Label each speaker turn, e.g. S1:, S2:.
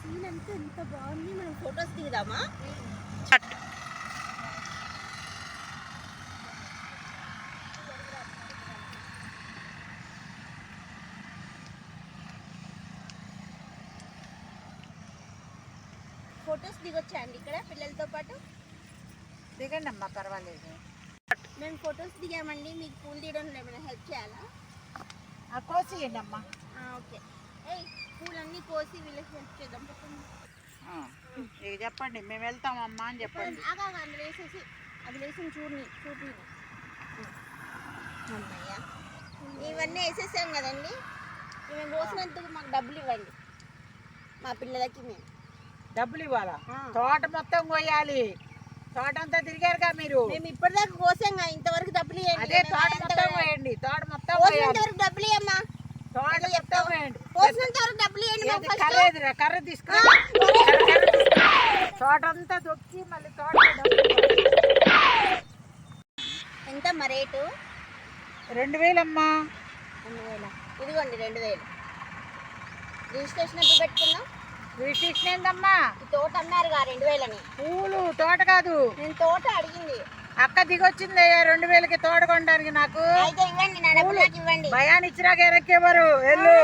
S1: Scene అంతా ఎంత బాగుంది. మనం ఫొటోస్ దిగుదామా? ఫొటోస్ దిగొచ్చా అండి ఇక్కడ పిల్లలతో పాటు?
S2: దిగండి అమ్మా, పర్వాలేదు.
S1: మేము ఫొటోస్ దిగామండి. మీకు పూలు తీయడంలో ఏమైనా హెల్ప్ చేయాలా?
S2: కోసియండి అమ్మా.
S1: ఓకే. పూలన్నీ కోసి వీళ్ళకి హెల్ప్ చేద్దాం.
S2: ఇక చెప్పండి, మేము వెళ్తామమ్మా అని చెప్పండి.
S1: అందులో వేసేసి అది వేసి చూపి అమ్మయ్యా, ఇవన్నీ వేసేసాం కదండి. మేము కోసినందుకు మాకు డబ్బులు ఇవ్వండి, మా పిల్లలకి. మేము
S2: డబ్బులు ఇవ్వాలా? తోట మొత్తం కోయాలి. తోట అంతా తిరిగారుగా మీరు.
S1: మేము ఇప్పటిదాకా కోసాంగా, ఇంతవరకు డబ్బులు ఇవ్వండి.
S2: అదే తోట మొత్తం కోయండి. తోట మొత్తం
S1: కోసినంత డబ్బులు ఇవ్వమ్మా.
S2: తోట మొత్తం కోయండి.
S1: కోసినంత వరకు డబ్బులు ఇవ్వండి.
S2: కర్ర తీసుకో. తోట అంతా దొక్కి మళ్ళీ తోట.
S1: ఎంతమ్మా రేటు?
S2: 2000 అమ్మా.
S1: 2000. ఇదిగోండి 2000. రిజిస్ట్రేషన్ ఎప్పుడు పెట్టుకున్నాం?
S2: రిజిస్ట్రేషన్ ఏందమ్మా?
S1: ఈ తోట అన్నారుగా 2000 అని.
S2: పూలు తోట కాదు,
S1: నేను తోట అడిగింది.
S2: అక్క దిగొచ్చింది 2000కి తోట కొనడానికి. నాకు
S1: అయితే ఇవ్వండి, నా డబ్బులు నాకు ఇవ్వండి.
S2: భయాన్ని ఇచ్చినాక ఎరక్కేవారు వెళ్ళు.